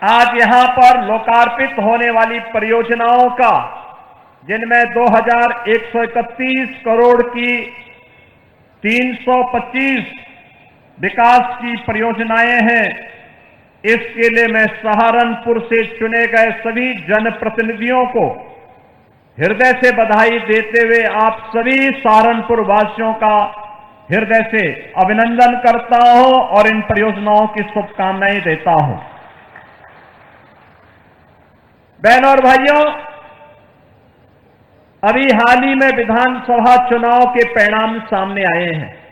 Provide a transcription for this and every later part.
आज यहां पर लोकार्पित होने वाली परियोजनाओं का, जिनमें 2131 करोड़ की 325 विकास की परियोजनाएं हैं, इसके लिए मैं सहारनपुर से चुने गए सभी जनप्रतिनिधियों को हृदय से बधाई देते हुए आप सभी सहारनपुर वासियों का हृदय से अभिनंदन करता हूं और इन परियोजनाओं की शुभकामनाएं देता हूं। बहनों और भाइयों, अभी हाल ही में विधानसभा चुनाव के परिणाम सामने आए हैं।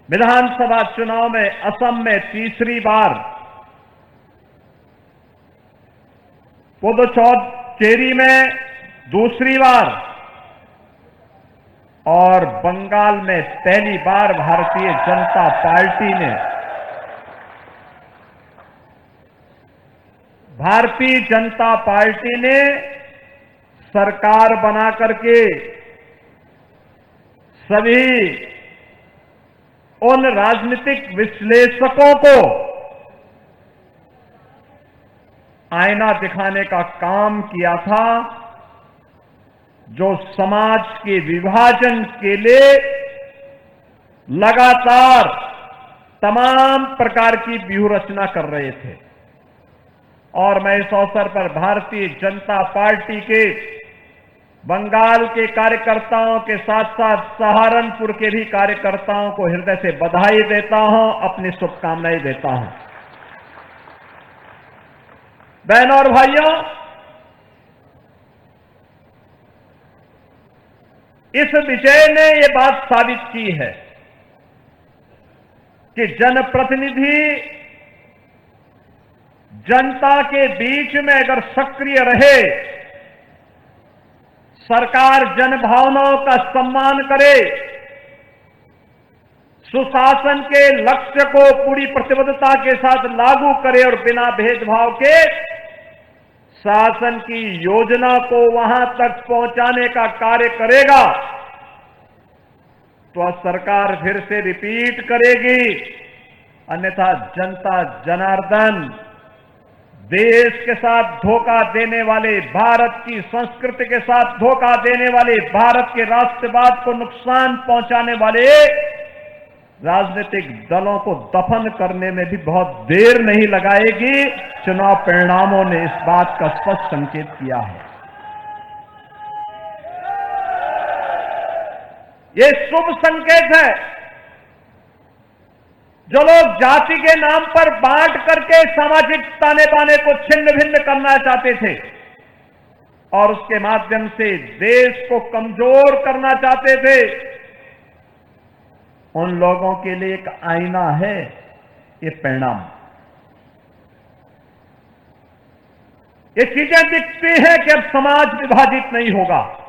विधानसभा चुनाव में असम में तीसरी बार, पुदुचेरी में दूसरी बार और बंगाल में पहली बार भारतीय जनता पार्टी ने सरकार बना करके सभी उन राजनीतिक विश्लेषकों को आईना दिखाने का काम किया था, जो समाज के विभाजन के लिए लगातार तमाम प्रकार की व्यूह रचना कर रहे थे। और मैं इस अवसर पर भारतीय जनता पार्टी के बंगाल के कार्यकर्ताओं के साथ साथ सहारनपुर के भी कार्यकर्ताओं को हृदय से बधाई देता हूं, अपनी शुभकामनाएं देता हूं। बहनों और भाइयों, इस विजय ने यह बात साबित की है कि जनप्रतिनिधि जनता के बीच में अगर सक्रिय रहे, सरकार जनभावनाओं का सम्मान करे, सुशासन के लक्ष्य को पूरी प्रतिबद्धता के साथ लागू करे और बिना भेदभाव के शासन की योजना को वहां तक पहुंचाने का कार्य करेगा, तो सरकार फिर से रिपीट करेगी। अन्यथा जनता जनार्दन देश के साथ धोखा देने वाले, भारत की संस्कृति के साथ धोखा देने वाले, भारत के राष्ट्रवाद को नुकसान पहुंचाने वाले राजनीतिक दलों को दफन करने में भी बहुत देर नहीं लगाएगी। चुनाव परिणामों ने इस बात का स्पष्ट संकेत किया है। ये शुभ संकेत है। जो लोग जाति के नाम पर बांट करके सामाजिक ताने बाने को छिन्न भिन्न करना चाहते थे और उसके माध्यम से देश को कमजोर करना चाहते थे, उन लोगों के लिए एक आईना है ये परिणाम। ये चीजें दिखती हैं कि अब समाज विभाजित नहीं होगा,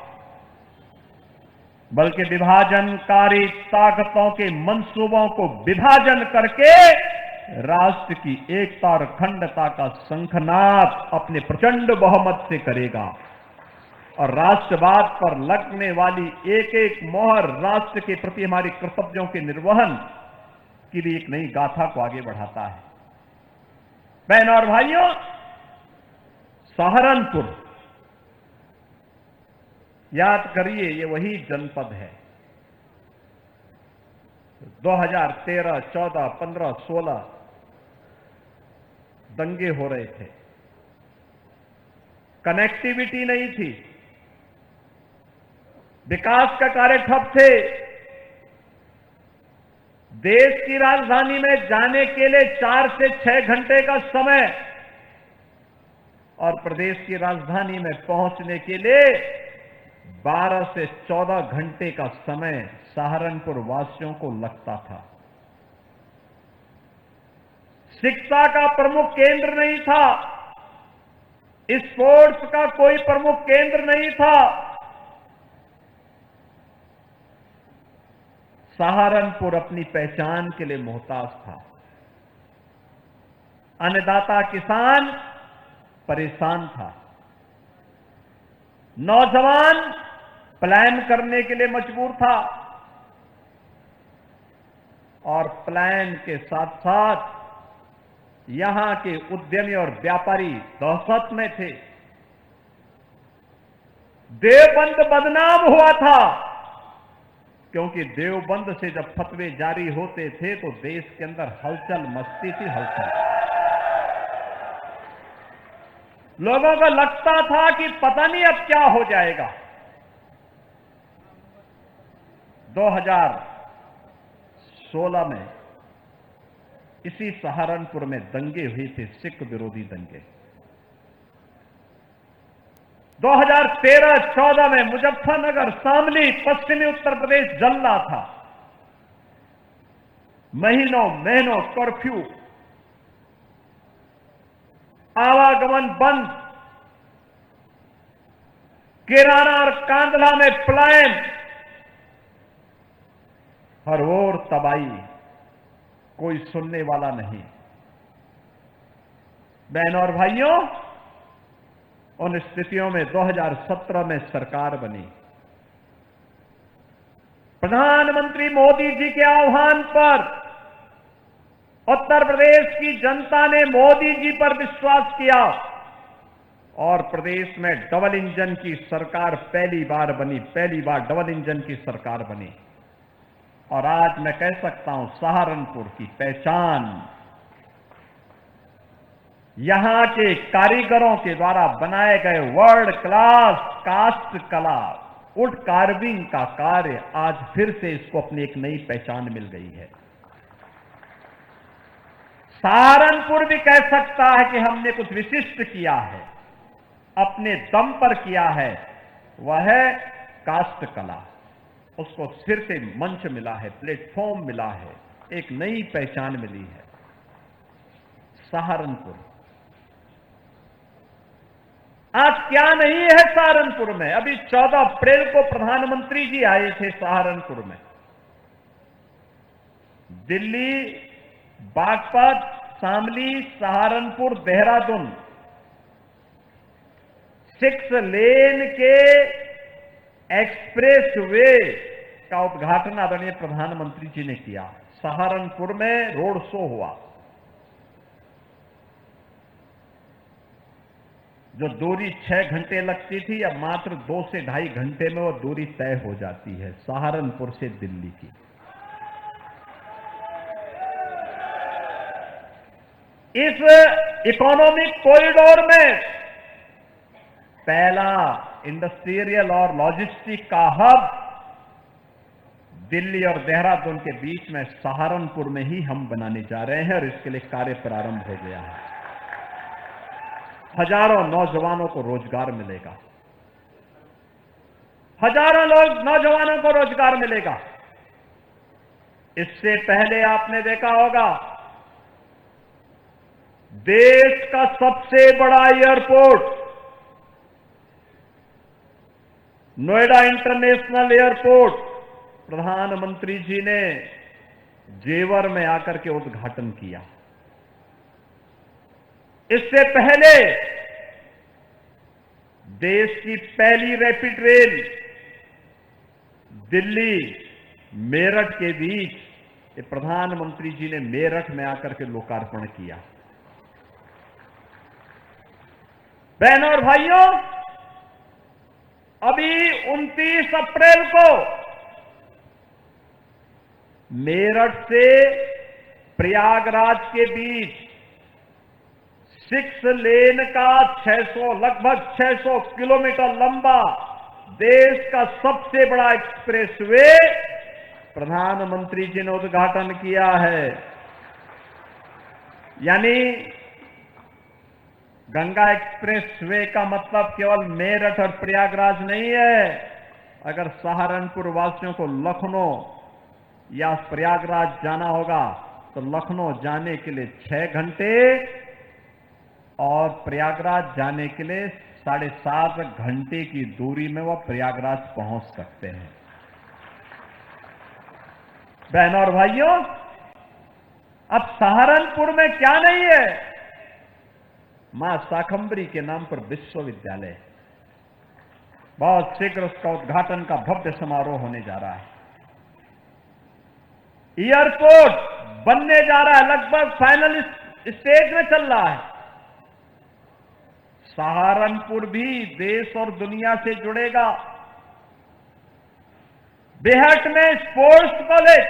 बल्कि विभाजनकारी ताकतों के मंसूबों को विभाजन करके राष्ट्र की एकता और अखंडता का शंखनाद अपने प्रचंड बहुमत से करेगा और राष्ट्रवाद पर लगने वाली एक एक मोहर राष्ट्र के प्रति हमारे कर्तव्यों के निर्वहन की भी एक नई गाथा को आगे बढ़ाता है। बहनों और भाइयों, सहारनपुर, याद करिए, ये वही जनपद है 2013, 14, 15, 16 दंगे हो रहे थे, कनेक्टिविटी नहीं थी, विकास का कार्य ठप थे, देश की राजधानी में जाने के लिए 4 से 6 घंटे का समय और प्रदेश की राजधानी में पहुंचने के लिए 12 से 14 घंटे का समय सहारनपुर वासियों को लगता था। शिक्षा का प्रमुख केंद्र नहीं था, स्पोर्ट्स का कोई प्रमुख केंद्र नहीं था। सहारनपुर अपनी पहचान के लिए मोहताज था। अन्नदाता किसान परेशान था, नौजवान प्लान करने के लिए मजबूर था और प्लान के साथ साथ यहां के उद्यमी और व्यापारी दहशत में थे। देवबंद बदनाम हुआ था, क्योंकि देवबंद से जब फतवे जारी होते थे तो देश के अंदर हलचल मचती थी, हलचल। लोगों को लगता था कि पता नहीं अब क्या हो जाएगा। 2016 में इसी सहारनपुर में दंगे हुए थे, सिख विरोधी दंगे। 2013-14 में मुजफ्फरनगर, शामली, पश्चिमी उत्तर प्रदेश जल रहा था। महीनों महीनों कर्फ्यू, आवागमन बंद, किराना और कांदला में पलायन, हर ओर तबाही, कोई सुनने वाला नहीं। बहनों और भाइयों, उन स्थितियों में 2017 में सरकार बनी। प्रधानमंत्री मोदी जी के आह्वान पर उत्तर प्रदेश की जनता ने मोदी जी पर विश्वास किया और प्रदेश में डबल इंजन की सरकार पहली बार बनी, पहली बार डबल इंजन की सरकार बनी। और आज मैं कह सकता हूं, सहारनपुर की पहचान यहां के कारीगरों के द्वारा बनाए गए वर्ल्ड क्लास कास्ट कला, वुड कार्विंग का कार्य आज फिर से इसको अपनी एक नई पहचान मिल गई है। सहारनपुर भी कह सकता है कि हमने कुछ विशिष्ट किया है, अपने दम पर किया है। वह है कास्ट कला। उसको फिर से मंच मिला है, प्लेटफॉर्म मिला है, एक नई पहचान मिली है। सहारनपुर आज क्या नहीं है सहारनपुर में। अभी 14 अप्रैल को प्रधानमंत्री जी आए थे सहारनपुर में। दिल्ली, बागपत, शामली, सहारनपुर, देहरादून 6 लेन के एक्सप्रेस वे का उद्घाटन आदरणीय प्रधानमंत्री जी ने किया। सहारनपुर में रोड शो हुआ। जो दूरी 6 घंटे लगती थी, अब मात्र 2 से ढाई घंटे में वो दूरी तय हो जाती है, सहारनपुर से दिल्ली की। इस इकोनॉमिक कॉरिडोर में पहला इंडस्ट्रियल और लॉजिस्टिक का हब दिल्ली और देहरादून के बीच में सहारनपुर में ही हम बनाने जा रहे हैं और इसके लिए कार्य प्रारंभ हो गया है। हजारों नौजवानों को रोजगार मिलेगा, हजारों लोग नौजवानों को रोजगार मिलेगा। इससे पहले आपने देखा होगा, देश का सबसे बड़ा एयरपोर्ट नोएडा इंटरनेशनल एयरपोर्ट प्रधानमंत्री जी ने जेवर में आकर के उद्घाटन किया। इससे पहले देश की पहली रैपिड रेल दिल्ली मेरठ के बीच ये प्रधानमंत्री जी ने मेरठ में आकर के लोकार्पण किया। बहनों और भाइयों, अभी 29 अप्रैल को मेरठ से प्रयागराज के बीच 6 लेन का लगभग 600 किलोमीटर लंबा देश का सबसे बड़ा एक्सप्रेसवे प्रधानमंत्री जी ने उद्घाटन किया है। यानी गंगा एक्सप्रेसवे का मतलब केवल मेरठ और प्रयागराज नहीं है। अगर सहारनपुर वासियों को लखनऊ या प्रयागराज जाना होगा तो लखनऊ जाने के लिए 6 घंटे और प्रयागराज जाने के लिए 7.5 घंटे की दूरी में वह प्रयागराज पहुंच सकते हैं। बहनों और भाइयों, अब सहारनपुर में क्या नहीं है? मां शाकंभरी के नाम पर विश्वविद्यालय, बहुत शीघ्र उसका उद्घाटन का भव्य समारोह होने जा रहा है। एयरपोर्ट बनने जा रहा है, लगभग फाइनल स्टेज में चल रहा है। सहारनपुर भी देश और दुनिया से जुड़ेगा। बेहट में स्पोर्ट्स कॉलेज,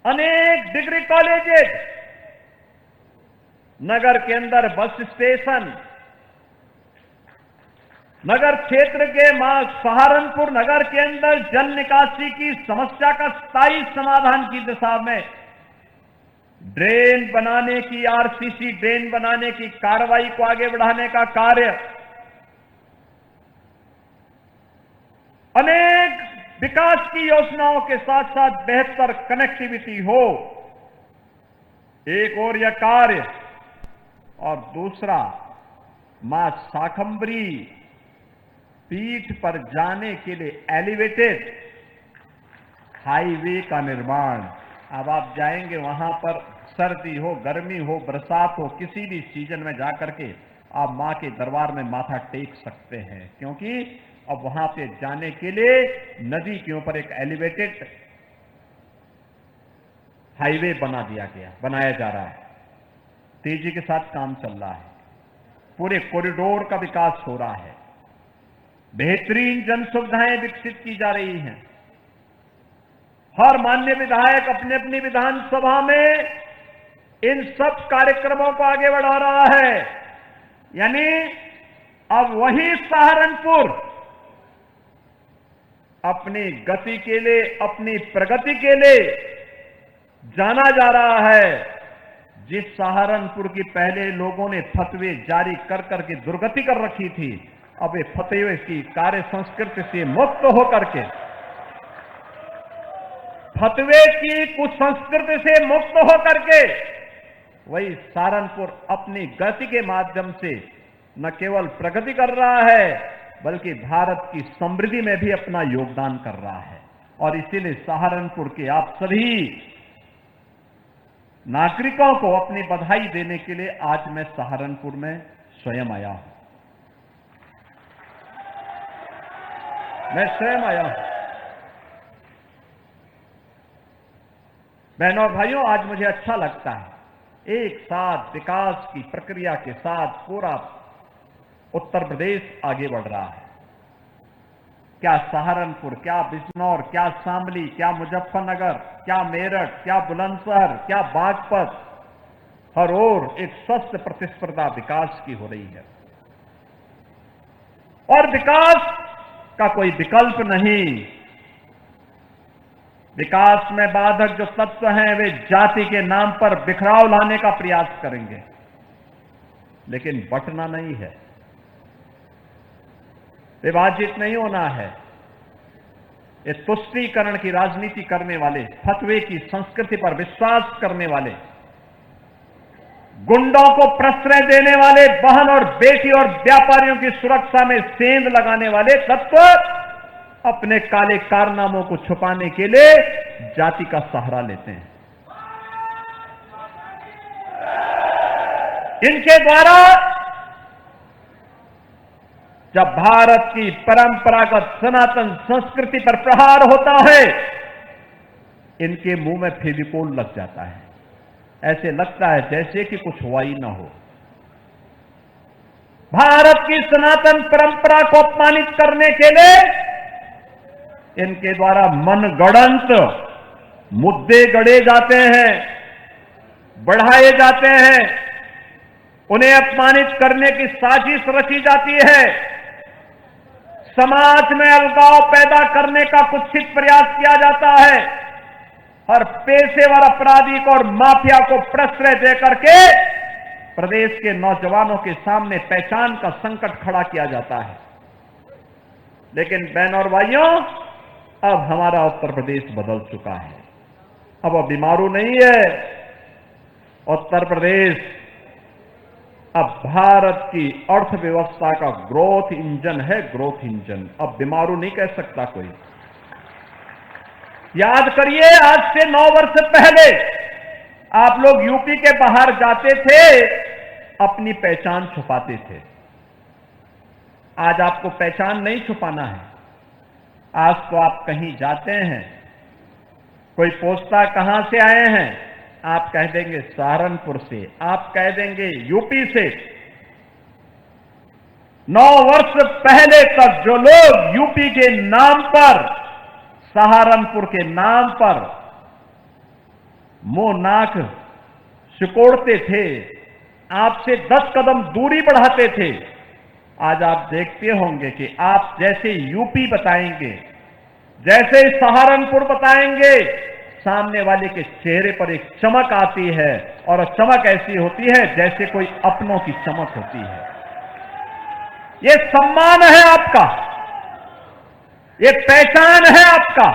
अनेक डिग्री कॉलेजेस, नगर के अंदर बस स्टेशन, नगर क्षेत्र के सहारनपुर नगर के अंदर जल निकासी की समस्या का स्थायी समाधान की दिशा में ड्रेन बनाने की, आरसीसी ड्रेन बनाने की कार्रवाई को आगे बढ़ाने का कार्य, अनेक विकास की योजनाओं के साथ साथ बेहतर कनेक्टिविटी हो, एक और यह कार्य, और दूसरा मां शाकंभरी पीठ पर जाने के लिए एलिवेटेड हाईवे का निर्माण। अब आप जाएंगे वहां पर, सर्दी हो, गर्मी हो, बरसात हो, किसी भी सीजन में जाकर के आप मां के दरबार में माथा टेक सकते हैं, क्योंकि अब वहां पे जाने के लिए नदी के ऊपर एक एलिवेटेड हाईवे बनाया जा रहा है। तेजी के साथ काम चल रहा है, पूरे कॉरिडोर का विकास हो रहा है, बेहतरीन जन सुविधाएं विकसित की जा रही हैं। हर माननीय विधायक अपने अपनी विधानसभा में इन सब कार्यक्रमों को आगे बढ़ा रहा है। यानी अब वही सहारनपुर अपनी गति के लिए, अपनी प्रगति के लिए जाना जा रहा है। जिस सहारनपुर की पहले लोगों ने फतवे जारी कर करके दुर्गति कर रखी थी, अब ये फतवे की कार्य संस्कृति से मुक्त होकर के, फतवे की कुसंस्कृति से मुक्त होकर के, वही सहारनपुर अपनी गति के माध्यम से न केवल प्रगति कर रहा है, बल्कि भारत की समृद्धि में भी अपना योगदान कर रहा है। और इसीलिए सहारनपुर के आप सभी नागरिकों को अपनी बधाई देने के लिए आज मैं सहारनपुर में स्वयं आया हूं। मैं स्वयं आया हूं। बहनों और भाइयों, आज मुझे अच्छा लगता है, एक साथ विकास की प्रक्रिया के साथ पूरा उत्तर प्रदेश आगे बढ़ रहा है। क्या सहारनपुर, क्या बिजनौर, क्या शामली, क्या मुजफ्फरनगर, क्या मेरठ, क्या बुलंदशहर, क्या बागपत, हर ओर एक स्वस्थ प्रतिस्पर्धा विकास की हो रही है। और विकास का कोई विकल्प नहीं। विकास में बाधक जो तत्व हैं वे जाति के नाम पर बिखराव लाने का प्रयास करेंगे, लेकिन बंटना नहीं है, विभाजित नहीं होना है। ये तुष्टीकरण की राजनीति करने वाले, फतवे की संस्कृति पर विश्वास करने वाले, गुंडों को प्रश्रय देने वाले, बहन और बेटी और व्यापारियों की सुरक्षा में सेंध लगाने वाले तत्व अपने काले कारनामों को छुपाने के लिए जाति का सहारा लेते हैं। इनके द्वारा जब भारत की परंपरागत सनातन संस्कृति पर प्रहार होता है, इनके मुंह में फेविकोल लग जाता है। ऐसे लगता है जैसे कि कुछ हुआ ही ना हो। भारत की सनातन परंपरा को अपमानित करने के लिए इनके द्वारा मनगढ़ंत मुद्दे गढ़े जाते हैं, बढ़ाए जाते हैं, उन्हें अपमानित करने की साजिश रची जाती है, समाज में अलगाव पैदा करने का कुत्सित प्रयास किया जाता है, हर पेशेवर अपराधी को और माफिया को प्रश्रय देकर के प्रदेश के नौजवानों के सामने पहचान का संकट खड़ा किया जाता है। लेकिन बहनों और भाइयों, अब हमारा उत्तर प्रदेश बदल चुका है। अब बीमारू नहीं है उत्तर प्रदेश, अब भारत की अर्थव्यवस्था का ग्रोथ इंजन है, ग्रोथ इंजन। अब बीमारू नहीं कह सकता कोई। याद करिए, आज से 9 वर्ष पहले आप लोग यूपी के बाहर जाते थे, अपनी पहचान छुपाते थे। आज आपको पहचान नहीं छुपाना है। आज तो आप कहीं जाते हैं, कोई पूछता कहां से आए हैं, आप कह देंगे सहारनपुर से, आप कह देंगे यूपी से। 9 वर्ष पहले तक जो लोग यूपी के नाम पर, सहारनपुर के नाम पर मुंह नाक सिकोड़ते थे, आपसे 10 कदम दूरी बढ़ाते थे, आज आप देखते होंगे कि आप जैसे यूपी बताएंगे, जैसे सहारनपुर बताएंगे, सामने वाले के चेहरे पर एक चमक आती है, और चमक ऐसी होती है जैसे कोई अपनों की चमक होती है। ये सम्मान है आपका, ये पहचान है आपका।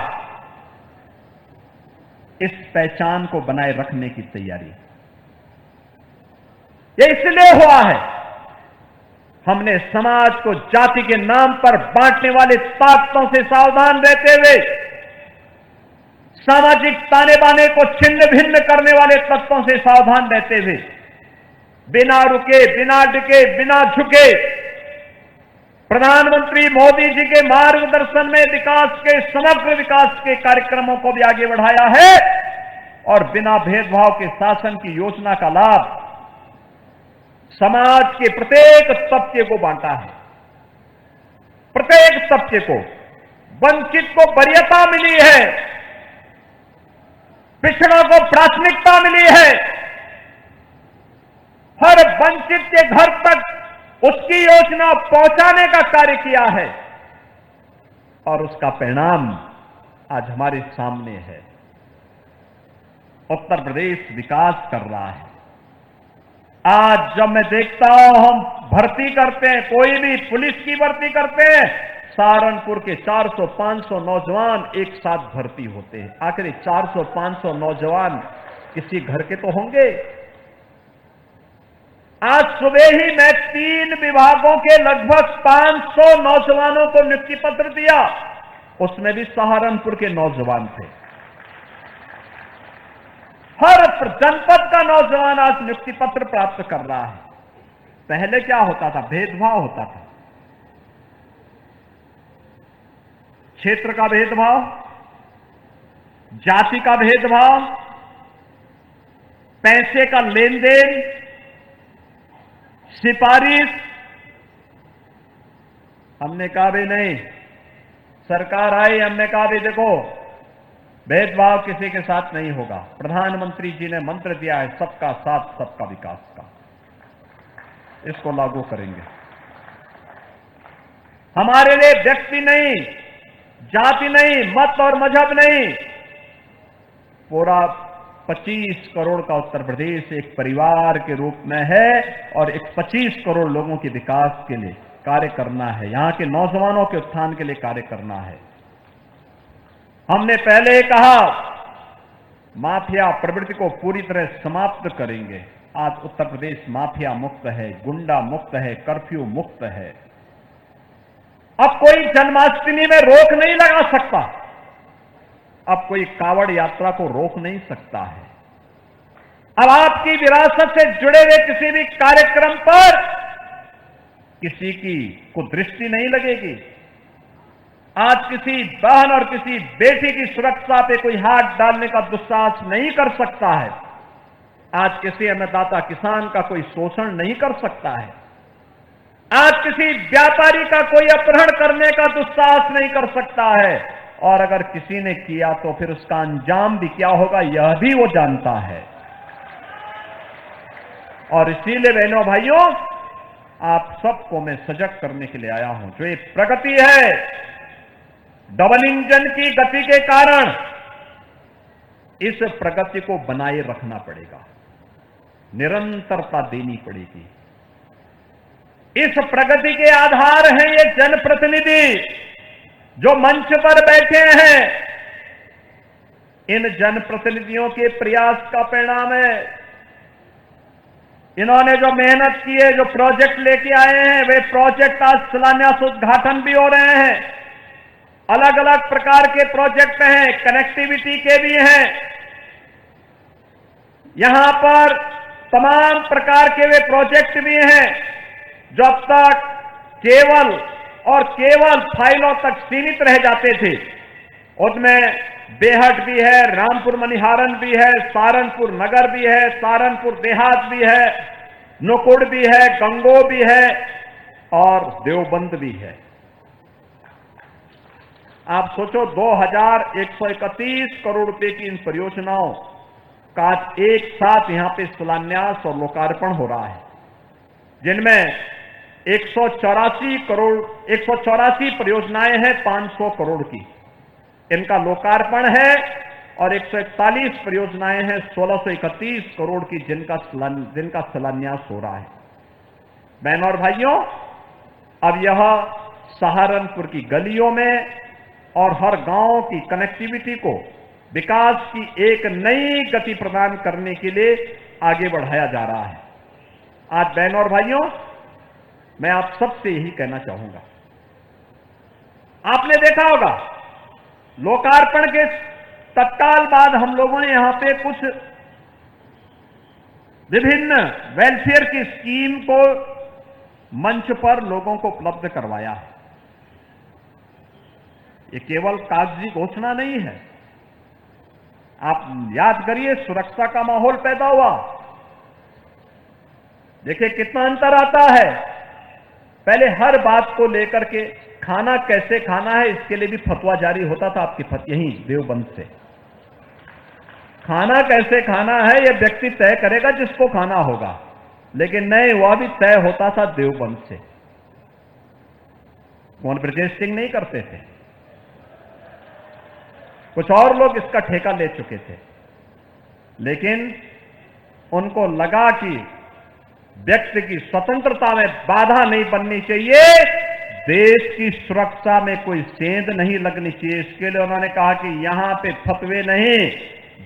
इस पहचान को बनाए रखने की तैयारी ये इसलिए हुआ है। हमने समाज को जाति के नाम पर बांटने वाले ताकतों से सावधान रहते हुए, सामाजिक ताने बाने को छिन्न भिन्न करने वाले तत्वों से सावधान रहते हुए, बिना रुके, बिना डिके, बिना झुके, प्रधानमंत्री मोदी जी के मार्गदर्शन में विकास के, समग्र विकास के कार्यक्रमों को भी आगे बढ़ाया है, और बिना भेदभाव के शासन की योजना का लाभ समाज के प्रत्येक तबके को बांटा है। प्रत्येक तबके को, वंचित को वरीयता मिली है, पिछड़ों को प्राथमिकता मिली है। हर वंचित के घर तक उसकी योजना पहुंचाने का कार्य किया है, और उसका परिणाम आज हमारे सामने है। उत्तर प्रदेश विकास कर रहा है। आज जब मैं देखता हूं, हम भर्ती करते हैं, कोई भी पुलिस की भर्ती करते हैं, सहारनपुर के 400-500 नौजवान एक साथ भर्ती होते हैं। आखिर 400-500 नौजवान किसी घर के तो होंगे। आज सुबह ही मैं 3 विभागों के लगभग 500 नौजवानों को नियुक्ति पत्र दिया, उसमें भी सहारनपुर के नौजवान थे। हर जनपद का नौजवान आज नियुक्ति पत्र प्राप्त कर रहा है। पहले क्या होता था? भेदभाव होता था, क्षेत्र का भेदभाव, जाति का भेदभाव, पैसे का लेन देन, सिफारिश। हमने कहा भी नहीं, सरकार आई, हमने कहा भी देखो भेदभाव किसी के साथ नहीं होगा। प्रधानमंत्री जी ने मंत्र दिया है सबका साथ सबका विकास का, इसको लागू करेंगे। हमारे लिए व्यक्ति नहीं, जाति नहीं, मत और मजहब नहीं, पूरा 25 करोड़ का उत्तर प्रदेश एक परिवार के रूप में है, और एक 25 करोड़ लोगों के विकास के लिए कार्य करना है, यहां के नौजवानों के उत्थान के लिए कार्य करना है। हमने पहले कहा माफिया प्रवृत्ति को पूरी तरह समाप्त करेंगे। आज उत्तर प्रदेश माफिया मुक्त है, गुंडा मुक्त है, कर्फ्यू मुक्त है। अब कोई जन्माष्टमी में रोक नहीं लगा सकता, अब कोई कावड़ यात्रा को रोक नहीं सकता है। अब आपकी विरासत से जुड़े हुए किसी भी कार्यक्रम पर किसी की को दृष्टि नहीं लगेगी। आज किसी बहन और किसी बेटी की सुरक्षा पे कोई हाथ डालने का दुस्साहस नहीं कर सकता है। आज किसी अन्नदाता किसान का कोई शोषण नहीं कर सकता है। आज किसी व्यापारी का कोई अपहरण करने का दुस्साहस नहीं कर सकता है, और अगर किसी ने किया तो फिर उसका अंजाम भी क्या होगा यह भी वो जानता है। और इसीलिए बहनों भाइयों, आप सबको मैं सजग करने के लिए आया हूं। जो ये प्रगति है, डबल इंजन की गति के कारण इस प्रगति को बनाए रखना पड़ेगा, निरंतरता देनी पड़ेगी। इस प्रगति के आधार हैं ये जनप्रतिनिधि जो मंच पर बैठे हैं। इन जनप्रतिनिधियों के प्रयास का परिणाम है। इन्होंने जो मेहनत की है, जो प्रोजेक्ट लेके आए हैं, वे प्रोजेक्ट आज शिलान्यास उद्घाटन भी हो रहे हैं। अलग अलग प्रकार के प्रोजेक्ट हैं, कनेक्टिविटी के भी हैं। यहां पर तमाम प्रकार के वे प्रोजेक्ट भी हैं जो अब तक केवल और केवल फाइलों तक सीमित रह जाते थे। उसमें बेहट भी है, रामपुर मनिहारन भी है, सहारनपुर नगर भी है, सहारनपुर देहात भी है, नुकुड़ भी है, गंगो भी है और देवबंद भी है। आप सोचो 2131 करोड़ रुपए की इन परियोजनाओं का एक साथ यहां पे शिलान्यास और लोकार्पण हो रहा है, जिनमें 184 परियोजनाएं हैं 500 करोड़ की, इनका लोकार्पण है, और 141 परियोजनाएं हैं 1631 करोड़ की, जिनका शिलान्यास हो रहा है। बहनों और भाइयों, अब यह सहारनपुर की गलियों में और हर गांव की कनेक्टिविटी को विकास की एक नई गति प्रदान करने के लिए आगे बढ़ाया जा रहा है। आज बहनों और भाइयों, मैं आप सबसे यही कहना चाहूंगा, आपने देखा होगा लोकार्पण के तत्काल बाद हम लोगों ने यहां पे कुछ विभिन्न वेलफेयर की स्कीम को मंच पर लोगों को उपलब्ध करवाया है। ये केवल कागजी घोषणा नहीं है। आप याद करिए, सुरक्षा का माहौल पैदा हुआ। देखिए कितना अंतर आता है। पहले हर बात को लेकर के खाना कैसे खाना है, इसके लिए भी फतवा जारी होता था आपकी यहीं देवबंद से। खाना कैसे खाना है यह व्यक्ति तय करेगा जिसको खाना होगा, लेकिन नहीं, वह भी तय होता था देवबंद से। कौन ब्रजेश सिंह नहीं करते थे, कुछ और लोग इसका ठेका ले चुके थे, लेकिन उनको लगा कि व्यक्ति की स्वतंत्रता में बाधा नहीं बननी चाहिए, देश की सुरक्षा में कोई सेंध नहीं लगनी चाहिए। इसके लिए उन्होंने कहा कि यहां पे फतवे नहीं,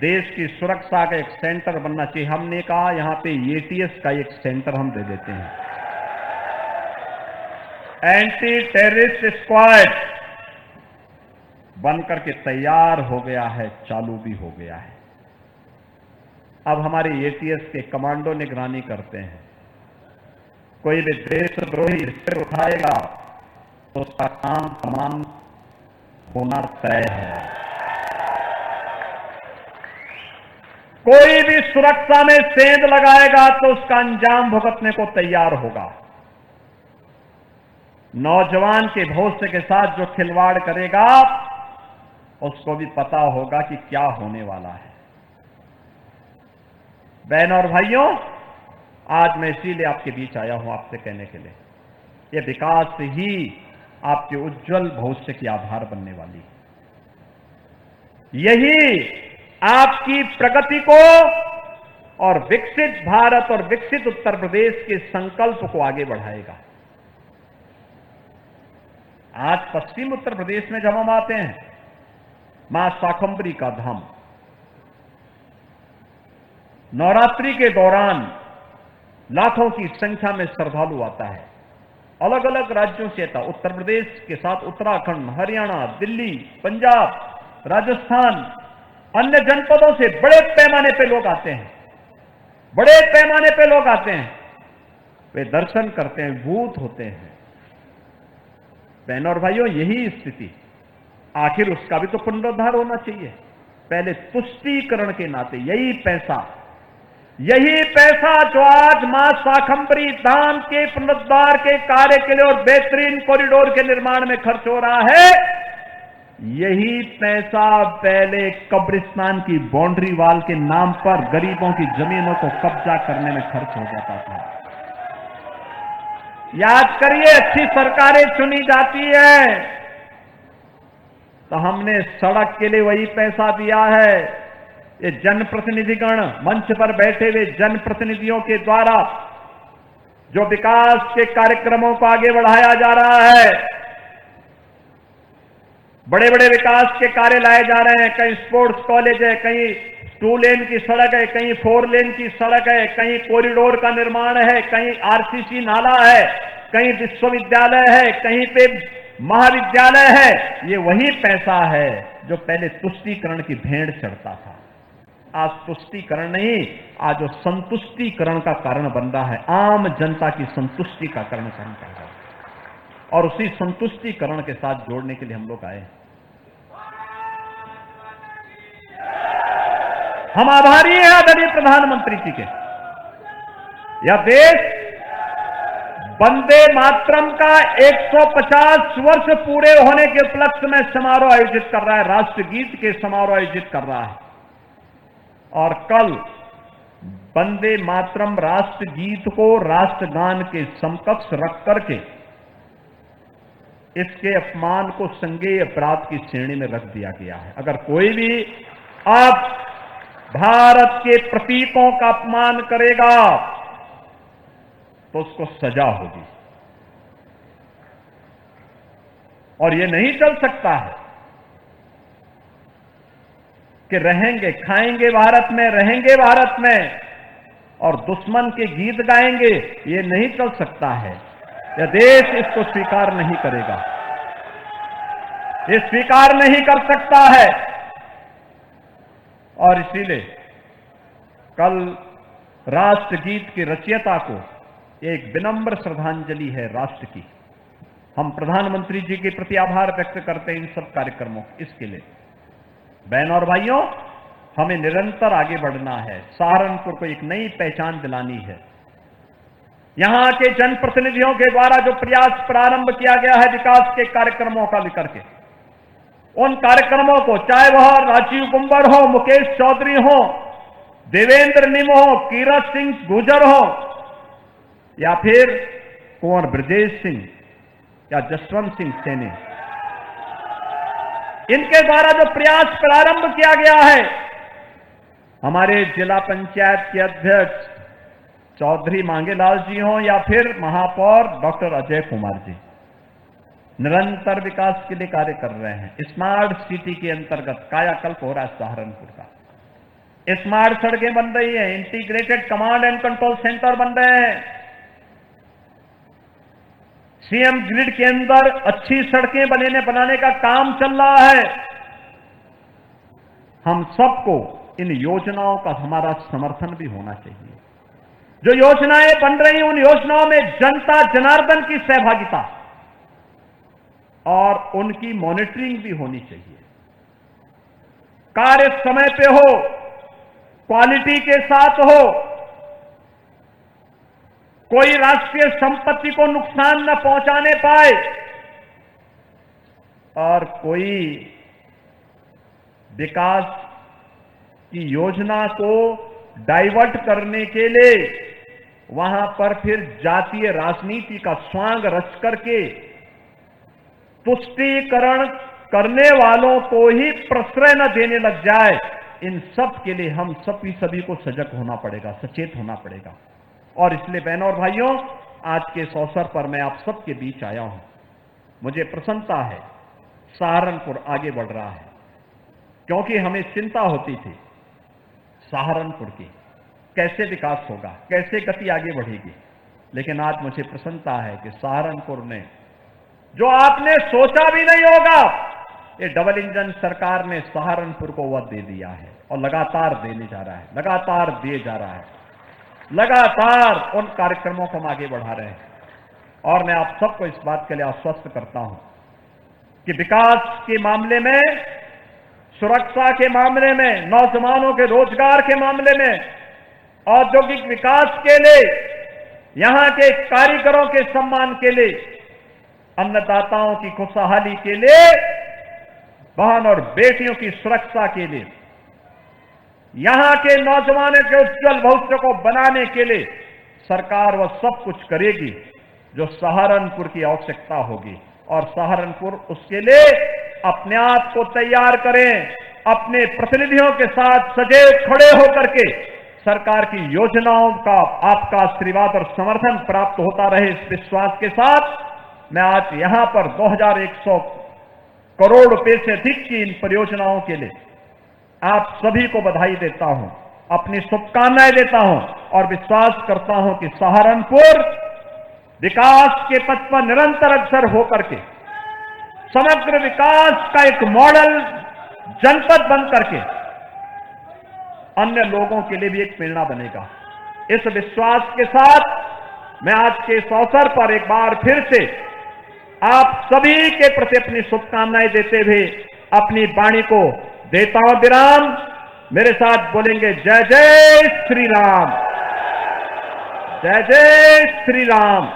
देश की सुरक्षा का एक सेंटर बनना चाहिए। हमने कहा यहां पे एटीएस का एक सेंटर हम दे देते हैं, एंटी टेररिस्ट स्क्वाड बनकर के तैयार हो गया है, चालू भी हो गया है। अब हमारे एटीएस के कमांडो निगरानी करते हैं। कोई भी देशद्रोही सिर उठाएगा तो उसका काम तमाम होना तय है। कोई भी सुरक्षा में सेंध लगाएगा तो उसका अंजाम भुगतने को तैयार होगा। नौजवान के भविष्य के साथ जो खिलवाड़ करेगा उसको भी पता होगा कि क्या होने वाला है। बहनों और भाइयों, आज मैं इसीलिए आपके बीच आया हूं आपसे कहने के लिए, यह विकास ही आपके उज्जवल भविष्य की आधार बनने वाली है। यही आपकी प्रगति को और विकसित भारत और विकसित उत्तर प्रदेश के संकल्प को आगे बढ़ाएगा। आज पश्चिम उत्तर प्रदेश में जब हम आते हैं, मां शाकंभरी का धाम, नवरात्रि के दौरान लाखों की संख्या में श्रद्धालु आता है। अलग अलग राज्यों से आता, उत्तर प्रदेश के साथ उत्तराखंड, हरियाणा, दिल्ली, पंजाब, राजस्थान, अन्य जनपदों से बड़े पैमाने पे लोग आते हैं। बड़े पैमाने पे लोग आते हैं, वे दर्शन करते हैं, भूत होते हैं। बहनों और भाइयों, यही स्थिति, आखिर उसका भी तो पुनरुद्धार होना चाहिए। पहले तुष्टीकरण के नाते यही पैसा जो आज मां शाकंभरी धाम के पुनरुद्धार के कार्य के लिए और बेहतरीन कॉरिडोर के निर्माण में खर्च हो रहा है, यही पैसा पहले कब्रिस्तान की बाउंड्री वॉल के नाम पर गरीबों की जमीनों को कब्जा करने में खर्च हो जाता था। याद करिए, अच्छी सरकारें चुनी जाती है तो हमने सड़क के लिए वही पैसा दिया है। ये जनप्रतिनिधिगण, मंच पर बैठे हुए जनप्रतिनिधियों के द्वारा जो विकास के कार्यक्रमों को आगे बढ़ाया जा रहा है, बड़े बड़े विकास के कार्य लाए जा रहे हैं। कहीं स्पोर्ट्स कॉलेज है, कहीं 2 लेन की सड़क है, कहीं 4 लेन की सड़क है, कहीं कॉरिडोर का निर्माण है, कहीं आरसीसी नाला है, कहीं विश्वविद्यालय है, कहीं पे महाविद्यालय है। ये वही पैसा है जो पहले तुष्टीकरण की भेंट चढ़ता था। आज तुष्टीकरण नहीं, आज वो संतुष्टीकरण का कारण बन रहा है। आम जनता की संतुष्टि का कारण बन रहा है, और उसी संतुष्टीकरण के साथ जोड़ने के लिए हम लोग आए। हम आभारी हैं आदरणीय प्रधानमंत्री जी के। यह देश वंदे मातरम का 150 वर्ष पूरे होने के उपलक्ष्य में समारोह आयोजित कर रहा है, राष्ट्रगीत के समारोह आयोजित कर रहा है। और कल वंदे मातरम राष्ट्रगीत को राष्ट्रगान के समकक्ष रख करके इसके अपमान को संज्ञेय अपराध की श्रेणी में रख दिया गया है। अगर कोई भी अब भारत के प्रतीकों का अपमान करेगा तो उसको सजा होगी। और यह नहीं चल सकता है कि रहेंगे खाएंगे भारत में, रहेंगे भारत में और दुश्मन के गीत गाएंगे, ये नहीं चल सकता है। यह देश इसको स्वीकार नहीं करेगा, ये स्वीकार नहीं कर सकता है। और इसीलिए कल राष्ट्रगीत के रचयिता को एक विनम्र श्रद्धांजलि है राष्ट्र की। हम प्रधानमंत्री जी के प्रति आभार व्यक्त करते हैं इन सब कार्यक्रमों इसके लिए। बहनों और भाइयों, हमें निरंतर आगे बढ़ना है, सहारनपुर को एक नई पहचान दिलानी है। यहां के जनप्रतिनिधियों के द्वारा जो प्रयास प्रारंभ किया गया है विकास के कार्यक्रमों का लेकर के, उन कार्यक्रमों को चाहे वह राजीव कुंवर हो, मुकेश चौधरी हो, देवेंद्र निम हो, कीरत सिंह गुर्जर हो या फिर कुंवर ब्रजेश सिंह या जसवंत सिंह सेने, इनके द्वारा जो प्रयास प्रारंभ किया गया है, हमारे जिला पंचायत के अध्यक्ष चौधरी मांगेलाल जी हों या फिर महापौर डॉक्टर अजय कुमार जी, निरंतर विकास के लिए कार्य कर रहे हैं। स्मार्ट सिटी के अंतर्गत कायाकल्प हो रहा है सहारनपुर का। स्मार्ट सड़कें बन रही हैं, integrated command and control centre बन रहे हैं, सीएम ग्रिड के अंदर अच्छी सड़कें बनाने का काम चल रहा है। हम सबको इन योजनाओं का हमारा समर्थन भी होना चाहिए। जो योजनाएं बन रही हैं उन योजनाओं में जनता जनार्दन की सहभागिता और उनकी मॉनिटरिंग भी होनी चाहिए। कार्य समय पे हो, क्वालिटी के साथ हो, कोई राष्ट्रीय संपत्ति को नुकसान न पहुंचाने पाए और कोई विकास की योजना को डाइवर्ट करने के लिए वहां पर फिर जातीय राजनीति का स्वांग रच करके तुष्टीकरण करने वालों को ही प्रश्रय न देने लग जाए। इन सब के लिए हम सभी को सजग होना पड़ेगा, सचेत होना पड़ेगा। और इसलिए बहनों और भाइयों, आज के इस अवसर पर मैं आप सबके बीच आया हूं। मुझे प्रसन्नता है, सहारनपुर आगे बढ़ रहा है, क्योंकि हमें चिंता होती थी सहारनपुर की, कैसे विकास होगा, कैसे गति आगे बढ़ेगी। लेकिन आज मुझे प्रसन्नता है कि सहारनपुर ने जो आपने सोचा भी नहीं होगा, ये डबल इंजन सरकार ने सहारनपुर को वह दे दिया है और लगातार देने जा रहा है, लगातार दिए जा रहा है, लगातार उन कार्यक्रमों को हम आगे बढ़ा रहे हैं। और मैं आप सबको इस बात के लिए आश्वस्त करता हूं कि विकास के मामले में, सुरक्षा के मामले में, नौजवानों के रोजगार के मामले में, औद्योगिक विकास के लिए, यहां के कारीगरों के सम्मान के लिए, अन्नदाताओं की खुशहाली के लिए, बहन और बेटियों की सुरक्षा के लिए, यहां के नौजवानों के उज्जवल भविष्य को बनाने के लिए सरकार वह सब कुछ करेगी जो सहारनपुर की आवश्यकता होगी। और सहारनपुर उसके लिए अपने आप को तैयार करें, अपने प्रतिनिधियों के साथ सदैव खड़े होकर के सरकार की योजनाओं का आपका आशीर्वाद और समर्थन प्राप्त होता रहे, इस विश्वास के साथ मैं आज यहां पर 2100 करोड़ रुपए से अधिक की इन परियोजनाओं के लिए आप सभी को बधाई देता हूं, अपनी शुभकामनाएं देता हूं और विश्वास करता हूं कि सहारनपुर विकास के पथ पर निरंतर अग्रसर होकर के समग्र विकास का एक मॉडल जनपद बन करके अन्य लोगों के लिए भी एक प्रेरणा बनेगा। इस विश्वास के साथ मैं आज के इस अवसर पर एक बार फिर से आप सभी के प्रति अपनी शुभकामनाएं देते हुए अपनी वाणी को देता हूं विराम। मेरे साथ बोलेंगे जय जय श्री राम, जय जय श्री राम।